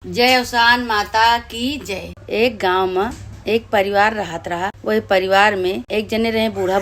जय अवसान माता की जय। एक गांव में एक परिवार रहत रहा। वही परिवार में एक जने रहे बूढ़ा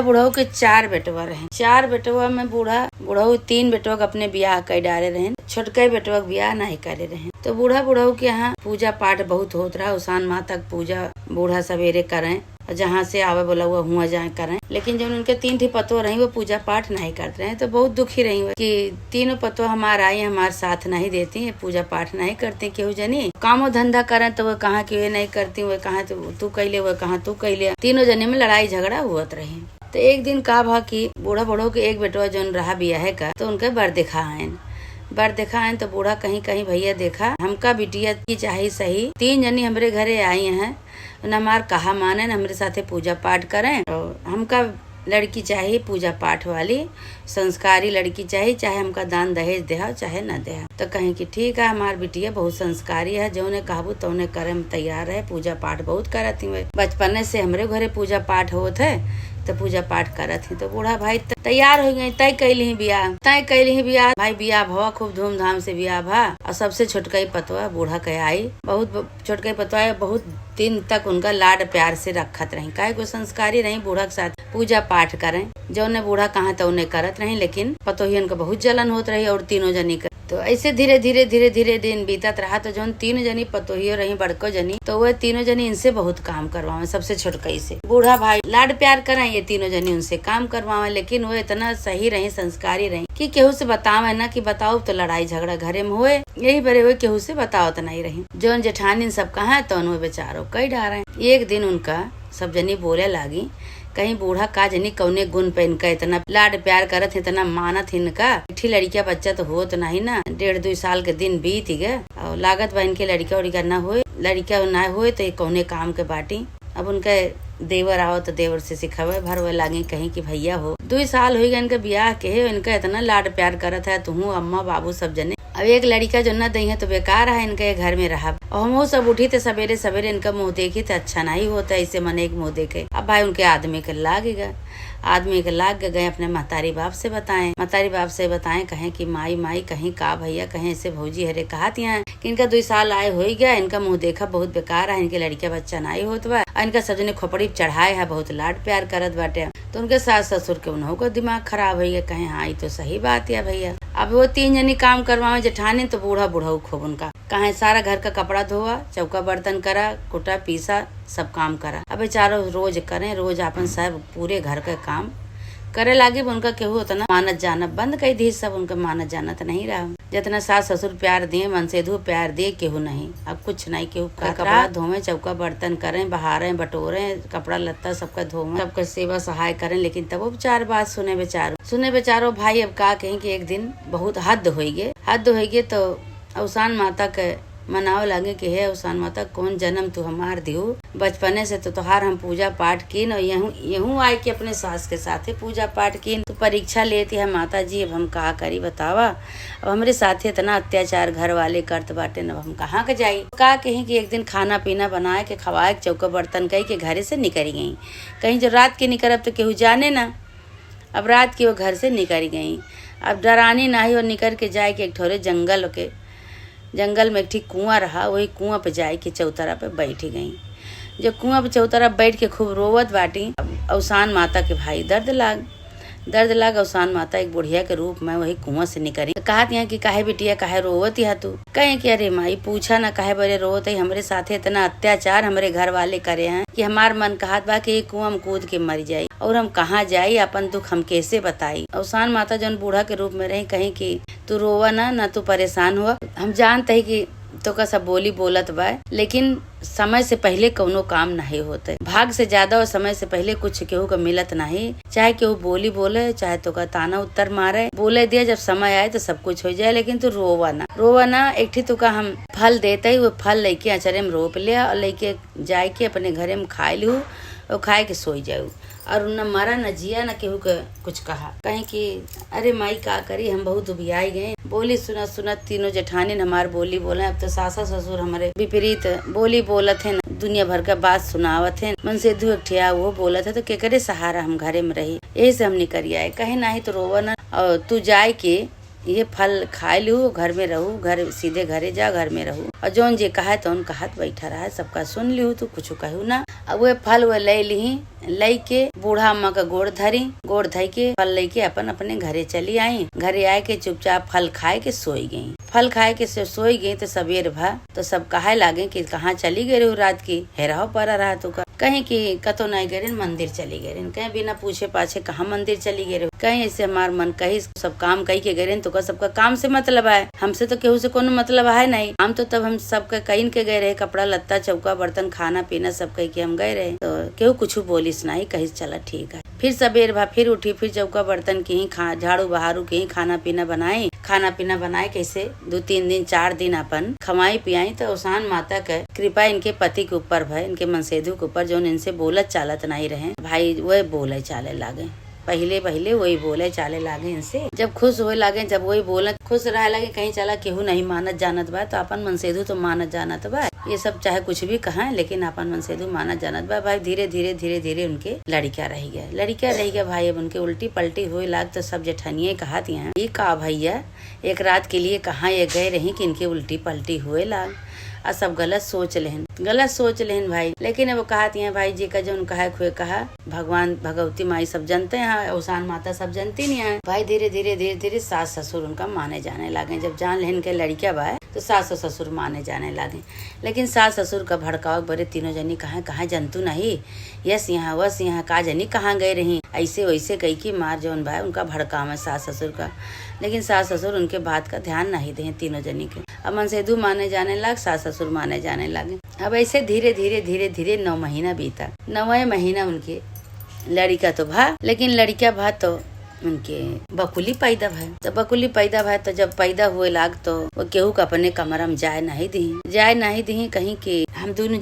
बुढ़ऊ के 4 बेटवा रहे। 4 बेटवा में बुढ़ऊ 3 बेटवा के अपने बियाह कर डाले रहे। छोटके बेटवा के बियाह नहीं करे रहे। तो बुढ़ऊ के यहाँ पूजा पाठ बहुत होत रहा। अवसान माता की पूजा बूढ़ा सवेरे करें, जहाँ से आवे बोला हुआ हुआ जाए करें। लेकिन जब उनके 3 थी पतो रही वो पूजा पाठ नहीं करते रहे। तो बहुत दुखी रही कि तीनों पतो हमारा आई हमारे साथ नहीं देती, पूजा पाठ नहीं करती। केहू जनी कामो धंधा करें तो वो कहा कि वे नहीं करती, वो कहा तू कैले, वो कहा तू कैले। तीनों जने में लड़ाई झगड़ा हुआ रही। तो एक दिन का भा कि बुढ़ऊ के एक बेटवा जो रहा बियाह का, तो उनके बर देखा आयन तो बूढ़ा कहीं कहीं भैया देखा हमका बिटिया की चाहिए सही। 3 जनी हमरे घरे आई हैं, हमार कहा माने हमरे साथे पूजा पाठ करें। और हमका लड़की चाहिए पूजा पाठ वाली, संस्कारी लड़की चाहिए, चाहे हमका दान दहेज देहा चाहे न देहा। तो कहीं कि ठीक है, हमार बिटिया बहुत संस्कारी है, जो ने कहबू तो ने करे में तैयार है। पूजा पाठ बहुत करती है, बचपन से हमरे घरे पूजा पाठ होत है तो पूजा पाठ करत ही। तो बूढ़ा भाई तैयार हो गई, तय कैली ही बियाह भाई। बियाह भवा खूब धूमधाम से बियाह भा। और सबसे छोटका पतवा बूढ़ा के आई, बहुत छोटका पतवा बहुत दिन तक उनका लाड प्यार से रखत रही। काहे को संस्कारी रही, बूढ़ा के साथ पूजा पाठ करें। जो ने बूढ़ा कहा तो उन्हें करत रही, लेकिन पतोहियन का बहुत जलन होत रही और तीनों जनी का। तो ऐसे धीरे धीरे दिन बीतत रहा। तो जो 3 जनी पतोहियो रही बड़को जनी, तो वह तीनों जनी इनसे बहुत काम करवावे। सबसे छोटकई से बूढ़ा भाई लाड प्यार करें, ये तीनों जनी उनसे काम करवावे। लेकिन वो इतना सही रही, संस्कारी रही कि केहू से बतावे ना कि बताओ तो लड़ाई झगड़ा घरे में हुए, यही बड़े हुए केहू से बताओ तो नहीं रही। जो जेठानी सब कहा तो उन्हें बेचारो कई डारे। एक दिन उनका सब जनी बोले लागी, कहीं बूढ़ा का जनी कौने गुण पे इनका इतना लाड प्यार करत, इतना मानत इनका। इठी लड़किया बच्चा तो हो तो नहीं ना, 1.5-2 साल के दिन बीत गए और लागत बा इनके लड़किया उड़िका न हुए। लड़किया न हुए तो ये कौने काम के बाटी। अब उनके देवर आओ तो देवर से सिखावे भरवे लागे, कहीं कि भैया हो 2 साल हो गए इनका बियाह के, इनका इतना लाड प्यार करत है तुहू अम्मा बाबू सब जने। अब एक लड़का जो न दही है तो बेकार है, इनके घर में रहा। और हम सब उठी थे सवेरे इनका मुँह देखी तो अच्छा नहीं होता, ऐसे मन एक मुँह देखे। अब भाई उनके आदमी के लाग गए अपने महतारी बाप से बताएं कहें कि माई कहीं का भैया, कहीं ऐसे भौजी हरे कहा यहाँ कि इनका 2 साल आए हो गया, इनका मुँह देखा बहुत बेकार है, इनके लड़किया बच्चा नहीं होत बा। इनका सजने खोपड़ी चढ़ाए है, बहुत लाड प्यार करत बाटे। तो उनके सास ससुर के उन्हों का दिमाग खराब हो गया, कहे हाँ ये तो सही बात है भैया। अब वो 3 जनी काम करवावे जेठानी, तो बूढ़ा खूब उनका कहे सारा घर का कपड़ा धोआ, चौका बर्तन करा, कुटा पीसा, सब काम करा। अब बेचारो रोज करें, रोज अपन सब पूरे घर का काम करे लागे। उनका केहू उतना मानत जानत बंद कर दी, सब उनका मानत जानत नहीं रहा। जितना सास ससुर प्यार दिए, मन से धो प्यार दिए, केहू नहीं। अब कुछ नहीं, केहू कपड़ा धोवे, चौका बर्तन करें, बहारें बटोरे, कपड़ा लत्ता सबका धोवे, सबका सेवा सहाय करें। लेकिन तब वो 4 बात सुने बेचारो भाई। अब का कहीं कि एक दिन बहुत हद हो गए तो अवसान माता के मनावे लगे कि हे अवसान माता, कौन जन्म तू हमार दियो, बचपने से तो तुहार हम पूजा पाठ कीन और यहूँ आए कि अपने सास के साथे पूजा पाठ कीन। तो परीक्षा लेती है माता जी, अब हम कहा करी बतावा। अब हमारे साथे इतना अत्याचार घर वाले करत बाटे, अब हम कहाँ के जाई। का कहीं कि एक दिन खाना पीना बनाए के खवाए, चौका बर्तन कही के घरे से निकल गई। कहीं जो रात के निकलब तो केहू जाने ना। अब रात की वो घर से निकल गई। अब डरानी नहीं और निकल के जाए के एक ठोरे जंगल में एक ठीक कुआं रहा, वही कुआं पे जाए के चौतरा पे बैठ गई। जो कुआं पे चौतरा बैठ के खूब रोवत बाटी। अवसान माता के भाई दर्द लाग अवसान माता एक बुढ़िया के रूप में वही कुआं से निकली। कहत यहाँ कि काहे बिटिया काहे रोवत है तू। कहे कि अरे माई पूछा ना काहे बड़े रोवत है, हमरे साथे इतना अत्याचार हमरे घर वाले करे हैं कि हमार मन कहत बा कि कुआं में कूद के मर जाये और हम कहाँ जाई, अपन दुख हम कैसे बताई। अवसान माता जौन बूढ़ा के रूप में रही, कहीं कि तू रोवा ना तू परेशान हुआ। हम जानते है कि तो का सब बोली बोलत बा, लेकिन समय से पहले कौनो काम नहीं होते। भाग से ज्यादा और समय से पहले कुछ केहू का मिलत नहीं। चाहे केहू बोली बोले, चाहे तो का ताना उत्तर मारे, बोले दिया जब समय आए तो सब कुछ हो जाए। लेकिन तू रोवा ना। एक ठी तुका हम फल देते ही, वो फल लेके अचरे में रोप लिया और लेके जाए के अपने घरे में खाए लू और खाए के सोई जाऊ। और न मरा न जिया न केहू के कुछ कहा। कहीं कि अरे माई का करी, हम बहुत उबियाई गए। बोली सुनत तीनों जेठानी हमार बोली बोले। अब तो सासा ससुर हमारे विपरीत बोली बोलत है, दुनिया भर का बात सुनावत है। मन से धुठिया वो बोलत है, तो केकरे सहारा हम घरे में रही। यही से हम निकल आए। कहे नहीं तो रोवा न और तू जाए के ये फल खाए लू, घर में रहू, घर सीधे घरे जा, घर में रहू, और जौन जे कहा तौन कहत बैठा रहा, सबका सुन लिहू, तू कुछ कहू ना। अब वे फल वे ले ली, लई के बूढ़ा अम्मा का गोड़ धरी, गोड़ धई के फल ले के अपन अपने घरे चली आई। घरे आए के चुपचाप फल खाए के सोई गई। फल खाए के सोई गई तो सबेर भा तो सब कहे लागे कि कहाँ चली गई रहू रात की, हेराहो पड़ा रहा तू का, कहीं की कतो नहीं गए, मंदिर चली गए, कहीं बिना पूछे पाछे कहाँ मंदिर चली गए, कहीं ऐसे हमार मन कही सब काम कही के गए तो का सबका काम से मतलब है, हमसे तो केहू से कोनो मतलब है नहीं। हम तो तब हम सबके कहीं के गए रहे, कपड़ा लत्ता चौका बर्तन खाना पीना सब कही के हम गए रहे, तो केहू कुछ बोलिस नहीं, कही चला ठीक है। फिर सबेर भा फिर उठी, फिर चौका बर्तन की झाड़ू बहारू की खाना पीना बनाए, खाना पीना बनाए कैसे 2-3 दिन 4 दिन अपन खमाई पियाई। तो ओसान माता के कृपा इनके पति के ऊपर भाई, इनके मनसेधु के ऊपर, जो इनसे बोलत चालत नहीं रहे भाई, वह बोले चाले लागे, पहले वही बोले चाले लागे इनसे। जब खुश होए लागे, जब वही बोले खुश रहे लगे, कहीं चला केहू नहीं मानत जानत बा, तो अपन मनसेधु तो मानत जानत बा, ये सब चाहे कुछ भी कहा, लेकिन अपन मनसेधु मानत जानत बा भाई। धीरे धीरे उनके लड़कियां रह गया भाई। अब उनके उल्टी पलटी हुए लाग तो सब जेठनिये कहा दिया, ये का भैया एक रात के लिए कहाँ ये गए रही कि इनके उल्टी पलटी हुए लाग, और सब गलत सोच लेहन भाई। लेकिन अब कहती हैं भाई जी का जो उनका है खुए कहा, भगवान भगवती माई सब जानते हैं, औसान माता सब जानती नहीं है भाई। धीरे धीरे सास ससुर उनका माने जाने लगे। जब जान लेन के लड़कियां बा तो सास ससुर माने जाने लगे। लेकिन सास ससुर का भड़काव बड़े तीनों जनी कहाँ जंतु नहीं, यस यहाँ वस यहाँ, का जनी कहाँ गए रही, ऐसे वैसे कही की मार जौन बा उनका भड़काव है सास ससुर का। लेकिन सास ससुर उनके बात का ध्यान नहीं दे तीनों जनी के। अब मनसेधु माने जाने लग, सास ससुर माने जाने लगे। अब ऐसे धीरे धीरे 9 महीना बीता। 9वें महीना उनके लड़का तो भा, लेकिन लड़का भा तो उनके बकुली पैदा भय। तो बकुली पैदा भय तो जब पैदा हुए लाग तो वो केहू का अपने कमरा में जाए नहीं दी कहीं कि हम दुइन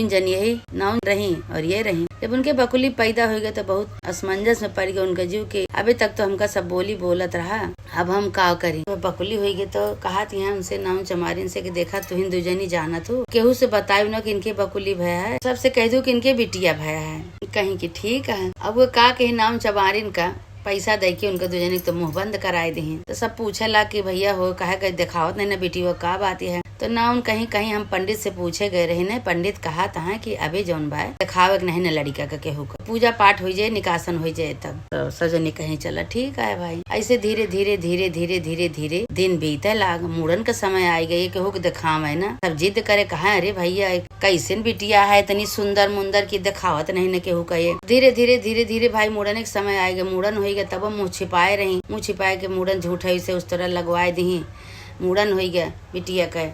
जन यही नाव रही और ये रही। जब उनके बकुली पैदा हो गए तो बहुत असमंजस में पड़ गए उनके जीव के। अभी तक तो हमका सब बोली बोलत रहा, अब हम का करी। तो बकुली हो गई तो कहा यहाँ उनसे नाम चमारिन से कि देखा तू हिंदू जनी जानत हो, केहू से बताए न कि इनके बकुली भया है, सबसे कह दू कि इनके बिटिया भया है, कहीं की ठीक है। अब वो का कही नाम चमारिन का पैसा दे के उनका दुजनी तो मुंह बंद कराए दी। तो सब पूछे ला कि भैया हो कहे कहीं दिखावत नहीं ना बेटी वो का बात है। तो ना उन कहीं हम पंडित से पूछे गए रहे न, पंडित कहा था कि अभी जौन बा दिखावे नहीं न लड़का का केहू का, पूजा पाठ हो जाए निकासन हो जाए तब। तो सजनी कहीं चला ठीक है भाई। ऐसे धीरे धीरे दिन बीते लाग। मुड़न का समय आ गई, केहू के दिखावे ना, सब जिद करे कहा अरे भैया कैसन बिटिया है इतनी सुंदर मुंदर की दिखावत नहीं न केहू का। ये धीरे धीरे भाई मुड़न एक समय आएगा, मुड़न हो गया तब मुँह छिपाए रही, मुँह छिपाए के मुड़न झूठे से उस तरह लगवाए दी। मुड़न हो गया बिटिया का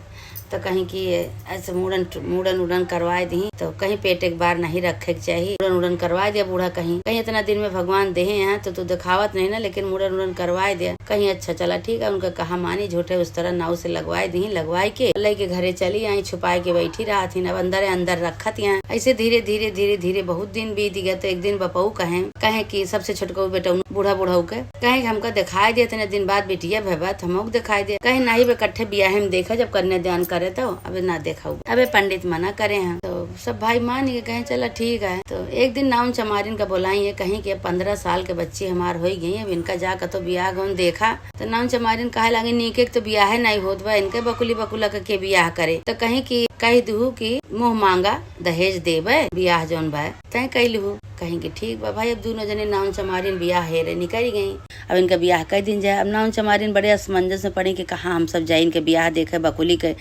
तो कहीं की ऐसे मुड़न करवाए दी। तो कहीं पेट एक बार नहीं रखे के चाहिए, मुड़न करवा दिया बूढ़ा। कहीं इतना दिन में भगवान देहे हैं तो तू दिखावत नहीं ना, लेकिन मुड़न करवाए दिया कहीं। अच्छा चला ठीक है, उनका कहा मानी झूठे उस तरह नाव से लगवाए दी। लगवाए के लेके घरे चली आई, छुपाए के बैठी रहा थी। अब अंदर रखत यहाँ। ऐसे धीरे धीरे बहुत दिन बीत गया। तो एक दिन बपऊ कहे कि सबसे छोटको बेटा बूढ़ा के कहे हमका दिखाई दिया, इतने दिन बाद बेटिया भैबात हमको दिखाई दिया। कहे नहीं बे कट्ठे बियाह में देखा, जब कन्यादान करे तो अबे ना देखा, अबे पंडित मना करे हैं। तो सब भाई मान के कहे चला ठीक है। तो एक दिन नाम चमारिन का बोलाई है, कहीं कि 15 साल के बच्चे हमार हो गई। अब इनका जाकर तो बियाह गौन देखा। तो नाम चमारिन कहे लगे नीके तो बियाह नहीं होत बा, इनके बकुला के बियाह करे। तो कहीं की कह दू की मुँह मांगा दहेज देवे बियाह जौन बा तय कहलू। कहीं कि ठीक बा भाई। अब दोनों जने नाम चमारिन बियाह हेरे निकल गई। अब इनका बियाह कई दिन जाए। अब नाम चमारिन बड़े असमंजस में पड़ी कि कहाँ हम सब जाए इनके बियाह देखे बकुली के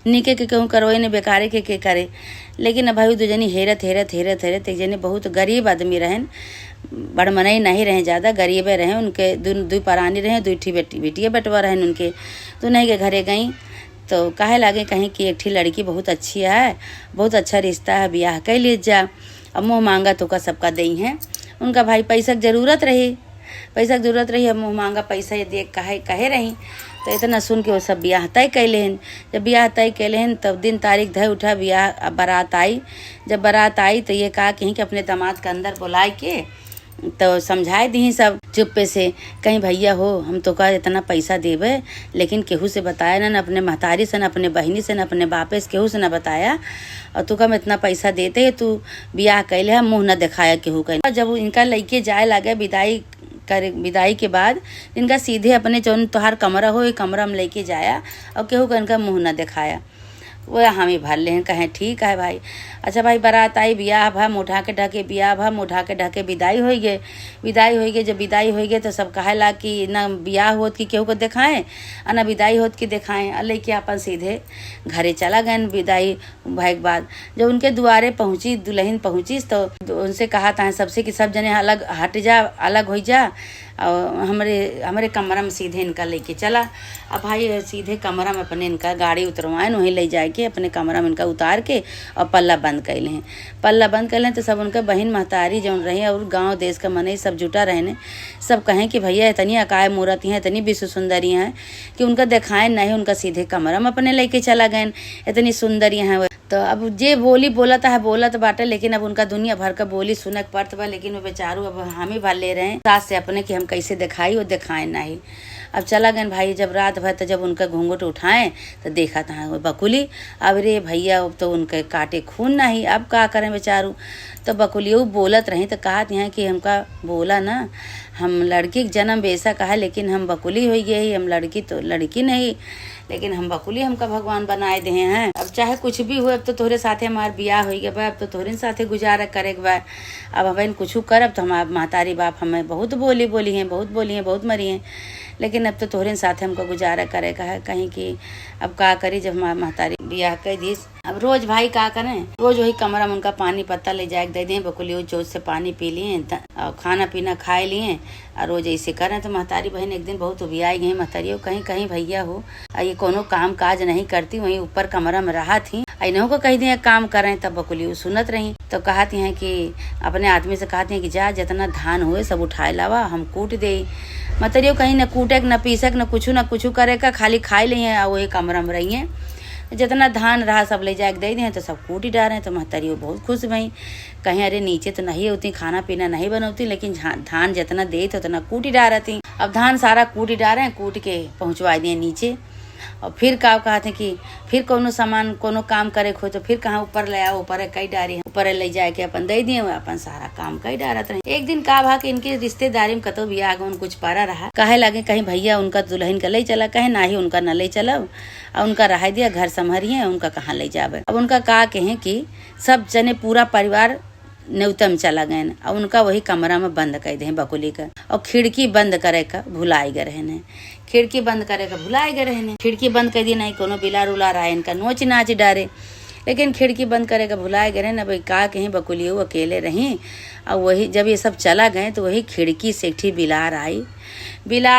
निके के कहूँ करवाई ने बेकारे के करे। लेकिन अब भाई दो जनी हेरत एक जने बहुत गरीब आदमी रहन, बड़मनई नहीं रहे, ज्यादा गरीबे रहे। उनके दू परानी रहे, 2 बेटिया बटवा रहन उनके। तो नहीं के घरे गई तो कहे लागे कहीं कि एक लड़की बहुत अच्छी है, बहुत अच्छा रिश्ता है, ब्याह कर लीज जा। अब मुँह मांगा तो का सबका दई है। उनका भाई पैसा की जरूरत रही। अब मुँह मांगा पैसा ये देख कहे रही। तो इतना सुन के वो सब ब्याह तय कैलेहन। जब ब्याह तय कैलेहन तब दिन तारीख धय उठा, ब्याह बारात आई। जब बारात आई तो ये कहा कि अपने दामाद के अंदर बुलाए के तो समझाए दी सब चुप्पे से। कहीं भैया हो हम तो का इतना पैसा देवे, लेकिन केहू से बताया ना, अपने महतारी से, न अपने बहनी से, न अपने बापे से, केहू से न बताया। और तू का हम इतना पैसा देते तू ब्याह कैले, मुँह न दिखाया केहू का। जब इनका लइके जाए लगे विदाई कर विदाई के बाद इनका सीधे अपने जौन तोहार कमरा हो कमरा में लेके जाया और केहू का इनका मुँह न दिखाया। वो हम ही भर ले हैं। कहें ठीक है भाई। अच्छा भाई बारात आई, बियाह भा मुठा के ढके, बियाह भा मुठा के ढके विदाई हो गए। जब विदाई हो गए तो सब कहेला कि ना बियाह होत कि केहू को दिखाएं और ना विदाई होत कि दिखाएं। और लेके अपन सीधे घरे चला गए। विदाई भाई के बाद जब उनके दुआरे पहुंची, दुल्हन पहुंची तो उनसे कहा था सबसे कि सब जने अलग हट जा, अलग हो जा और हमारे कमरा में सीधे इनका लेके चला। अब भाई सीधे कमरा में अपने इनका गाड़ी उतरवाएं, वहीं ले जाए के अपने कमरा में इनका उतार के और पल्ला बंद कैले हैं। पल्ला बंद कैले तो सब उनका बहन महतारी जौन रहे और गांव देश का मने सब जुटा रहने, सब कहें कि भैया इतनी अकाय मूर्ति हैं, इतनी विश्व सुंदरी हैं कि उनका दिखाएं नहीं। उनका सीधे कमरा में अपने लेके चला गए, इतनी सुंदरी हैं। तो अब जे बोली बोलत बाटे, लेकिन अब उनका दुनिया भर का बोली सुने के पड़त बा। लेकिन वो बेचारू अब हम ही भर ले रहे हैं सास से अपने कि हम कैसे दिखाई, वो दिखाएं नहीं। अब चला गए भाई। जब रात भर तो जब उनका घूंघट उठाएं तो देखा था बकुली। अब रे भैया अब तो उनके काटे खून नहीं, अब का करें बेचारू। तो बकुली वो बोलत रही तो कहा यहाँ कि हमका बोला ना, हम लड़की के जन्म बेसा कहा लेकिन हम बकुली हो गई, हम लड़की तो लड़की नहीं, लेकिन हम बकुली हमका भगवान बनाए दे हैं। अब चाहे कुछ भी हो, अब तो तोहरे साथे हमार बियाह हो गया बा, अब तो तोहरे साथे गुजारा करे के बा। अब हमें कुछ करब तो हमारे महतारी बाप हमें बहुत बोली हैं, बहुत मरी हैं, लेकिन अब तो तोहरे साथे हमको गुजारा करे का है। कहीं कि अब का करी जब हमारे महतारी बियाह कर दी। अब रोज भाई का करें, रोज वही कमरा में उनका पानी पत्ता ले जाके दे दें। बकुली जोश से पानी पी लिए और खाना पीना खाए लिए और रोज ऐसे करें। तो महतारी बहन एक दिन बहुत उबियाई गई। महतारी कहीं भैया हो ये कोनो काम काज नहीं करती, वहीं ऊपर कमरा में रहा थी, इन्हों को कही दिए काम करें। तब बकुली सुनत रही तो कहती हैं कि अपने आदमी से कहती हैं कि जा जितना धान हुए सब उठाए लावा, हम कूट दे। महतारी कहीं न कूटे न पीसक न कुछ करे का, खाली खाए ली है और वही कमरा में रही है। जितना धान रहा सब ले जाके दे दिए तो सब कूट ही डाले। तो महतारी बहुत खुश भई। कहीं अरे नीचे तो नहीं होती, खाना पीना नहीं बनौती, लेकिन धान जितना दे तो उतना कूट ही डालती। अब धान सारा कूट ही डाले, कूट के पहुँचवा दिए नीचे। और फिर का कहते कि फिर कोनो सामान कोनो काम करे खो तो फिर कहाँ ऊपर ले आओ, ऊपर कई डारी ऊपर ले जाए के अपन दे दिए, अपन सारा काम कई डारत रहे। एक दिन का भा कि इनके रिश्तेदारी में कतो भी आगे कुछ पारा रहा, कहे लगे कहीं भैया उनका दुल्हन का ले चला, कहे ना ही उनका न ले चला और उनका रहा दिया घर संभरिए, उनका कहाँ ले जावे। अब उनका का कहे कि सब जने पूरा परिवार न्यूतम चला गए और उनका वही कमरा में बंद कर दे बकुली का, और खिड़की बंद करे का भुलाई गए रहने, खिड़की बंद करे का भुलाई गए रहने। खिड़की बंद कर दी, नहीं कोनो बिलार उलार आए इनका नोच नाच डारे, लेकिन खिड़की बंद करे का भुलाए गए ना। भाई का कहीं बकुली वो अकेले रही और वही जब ये सब चला गए तो वही खिड़की से एक बिलार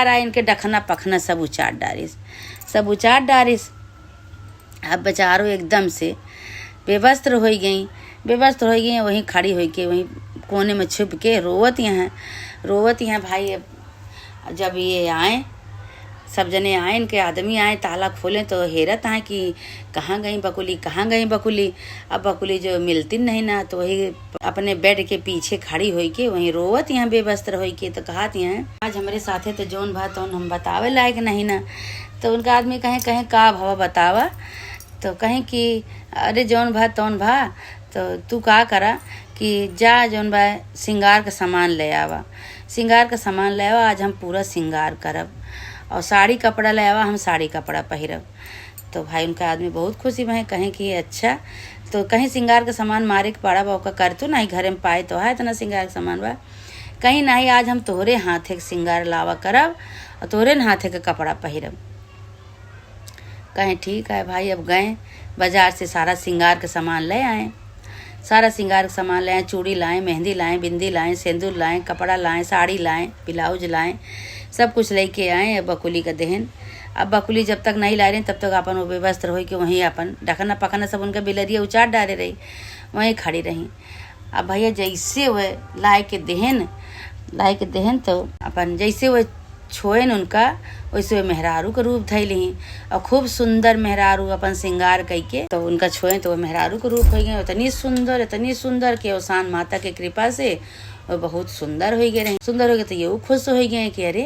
आई इनके डखना पखना सब उचाट डारिस। अब बेचारो एकदम से बेवस्त्र हो गई वहीं खड़ी हो के वहीं कोने में छुप के रोवत हैं भाई। अब जब ये आए सब जने आए, इनके आदमी आए, ताला खोले तो हैरत आए कि कहाँ गई बकुली। अब बकुली जो मिलती नहीं ना, तो वही अपने बेड के पीछे खड़ी होई के वहीं रोवत यहाँ बेवस्त्र होई के। तो कहती हैं आज हमारे साथे तो जौन भा तो हम बतावे लायक नहीं ना। तो उनका आदमी कहें का भवा बतावा, तो कहें कि अरे जौन भा तौन भा, तो तू का करा कि जा जौन बा श्रृंगार का सामान ले आवा, आज हम पूरा श्रृंगार करब, और साड़ी कपड़ा ले आवा, हम साड़ी कपड़ा पहिरब। तो भाई उनका आदमी बहुत खुशी में कहें कि अच्छा, तो कहीं श्रृंगार का सामान मारे के पड़ा बा, ओका कर तो नहीं घरे में पाए तो है इतना श्रृंगार का सामान बा, कहीं नहीं आज हम तोहरे हाथे के श्रृंगार लावा करब और तोहरे हाथे का कपड़ा पहिरब। कहें ठीक है भाई। अब गए बाजार से सारा श्रृंगार का सामान ले आए, चूड़ी लाएं, मेहंदी लाएं, बिंदी लाएं, सिंदूर लाएं, कपड़ा लाएं, साड़ी लाएं, ब्लाउज लाएं, सब कुछ लेके आए बकुली का दहन। अब बकुली जब तक नहीं ला रही तब तक अपन वो बेवस्त्र हो कि वहीं अपन ढकना पकना सब उनका बिलरिया उचाट डाले रही, वहीं खड़ी रही। अब भैया जैसे वह लाए के दहन तो अपन जैसे वह छोएन उनका वैसे वे मेहरारू का रूप धैली और खूब सुंदर मेहरारू अपन श्रृंगार करके तो उनका छोए तो वो मेहरारू का रूप हो गए। इतनी सुंदर के ओसान माता के कृपा से वो बहुत सुंदर हो गए रहे। सुंदर हो गए तो ये खुश हो गए कि अरे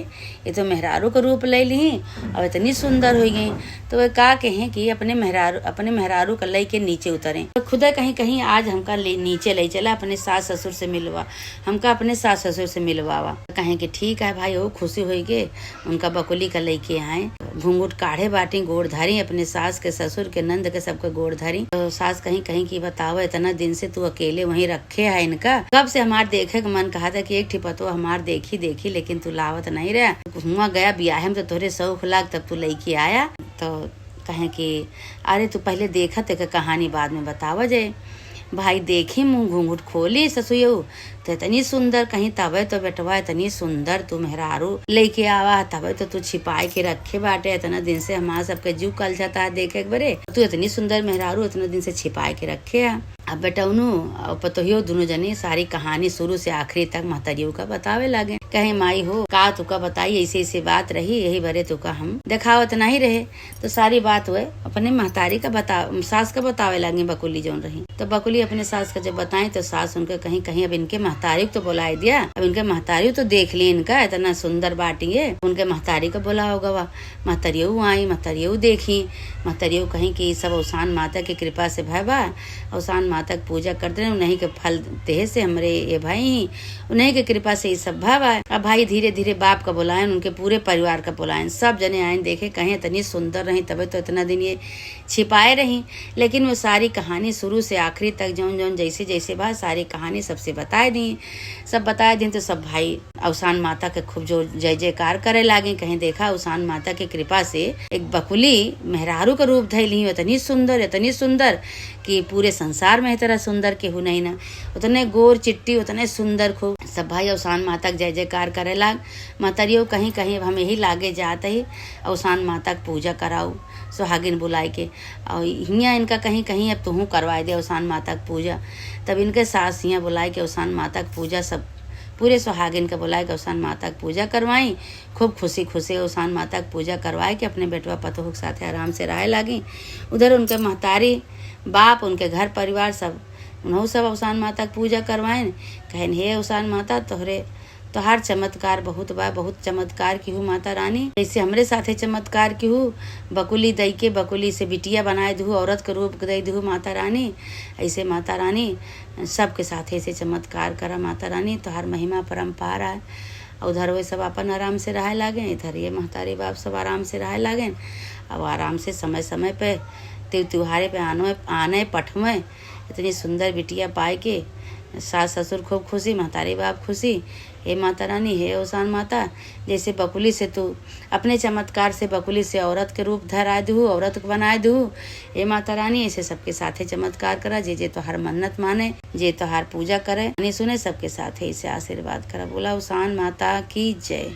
ये तो मेहरारू का रूप ले ली और इतनी सुंदर हो गई। तो वे का कहें कि अपने मेहरारू का लई के नीचे उतरे। तो खुदा कहीं कहीं आज हमका नीचे ले चला, अपने सास ससुर से मिलवा, हमका अपने सास ससुर से मिलवावा। कहें कि ठीक है भाई, वो खुशी हो गए। उनका बकुली का लेके आए, घूंघट काढ़े बाटी, गोड़ धारी, अपने सास के ससुर के नंद के सबके गोड़ धारी। तो सास कहीं कहीं की बताओ, इतना दिन से तू अकेले वहीं रखे है इनका, कब से हमार देखे का मन कहा था कि एक ठिपतो हमार देखी लेकिन तू लावत नहीं रहा। हुआ गया ब्याह में तो तोरे शौक लाग, तब तू लेके आया। तो कहें कि अरे तू पहले देखा ते कहानी बाद में बतावा जाए। भाई देखी मुंह घूंघट खोली ससुयऊ तो इतनी सुंदर, कहीं तबे तो बेटवा इतनी सुंदर तू मेहरारू लेके आवा, तबे तो तू छिपाए के रखे बाटे। इतना दिन से हमारा सबके जीव कल जाता है देखे बरे, तू इतनी सुंदर मेहरारू इतने दिन से छिपाए के रखे है। अब बेटौनु और पतोहियो दोनों जनी सारी कहानी शुरू से आखिरी तक महतरियों का बतावे लगे। कहे माई हो का तुका बताई, ऐसे ऐसे बात रही, यही बरे तुका हम देखावत नहीं रहे। तो सारी बात हुए अपने महतारी का सास का बतावे लगे बकुली जौन रही। तो बकुली अपने सास का जब बताई तो सास उनके कहीं कहीं अब इनके महतारी तो बुलाई दिया। अब इनके महतारी तो देख ली इनका इतना सुंदर बाटी है, उनके महतारी का बोला होगा। वह महतरियो आई, महतरियो देखी, महतरियो कहीं की सब औसान माता की कृपा से भाई बा औसान माता की पूजा करते रहे, उन्हीं के फल देह से हमरे ये भाई, उन्हीं के कृपा से ये सब भावा। अब भाई धीरे धीरे बाप का बुलायन, उनके पूरे परिवार का बुलायन, सब जने आए देखे, कहीं इतनी सुंदर रही तबे तो इतना दिन ये छिपाए रही। लेकिन वो सारी कहानी शुरू से आखिरी तक जौन जौन जैसे जैसे बात सारी कहानी सबसे बताए दी। सब बताए दी तो सब भाई औसान माता के खूब जो जय जयकार करे लागे। कहीं देखा औसान माता की कृपा से एक बकुली मेहरारू का रूप धैली, इतनी सुंदर कि पूरे संसार में इतना सुंदर केहू नहीं ना, उतने गोर चिट्टी उतने सुंदर खूब। सब भाई औसान माता के जय जयकार करे लाग। महतरियों कहीं कहीं हम यही लागे जाते ही औसान माता की पूजा कराऊ, सुहागिन बुलाए के, और हियाँ इनका कहीं कहीं अब तुहू करवाए दे औसान माता की पूजा। तब इनके सास हियाँ बुलाए के औसान माता की पूजा सब पूरे सुहागिन के बुलाए के औसान माता की पूजा करवाई। खूब खुशी खुशी औसान माता की पूजा करवाए के अपने बेटवा पतोह के साथ आराम से रहे लागी। उधर उनके महतारी बाप, उनके घर परिवार सब उन्हों सब औसान माता की पूजा करवाएं। कहन हे औसान माता तोहार चमत्कार बहुत बा, बहुत चमत्कार की हूँ माता रानी, जैसे हमरे साथे चमत्कार की हूँ। बकुली दई के बकुली से बिटिया बनाए दू, औरत के रूप दई दू माता रानी। ऐसे माता रानी सबके साथे से चमत्कार करा माता रानी, तोहार महिमा परम्पार है। उधर वे सब अपन आराम से रहे लागे, इधर ये महतारी बाप सब आराम से रहे लागे। अब आराम से समय समय पे त्योहारे पे आने पठवे, इतनी सुंदर बिटिया पाए के सास ससुर खूब खुशी, महतारी बाप खुशी। हे माता रानी, हे औसान माता, जैसे बकुली से तू अपने चमत्कार से बकुली से औरत के रूप धरा दू, औरत को बनाए दू। हे माता रानी, ऐसे सबके साथे चमत्कार करा, जे तो हर मन्नत माने, जे तो हर पूजा करे, सुने सबके साथे इसे आशीर्वाद करा। बोला औसान माता की जय।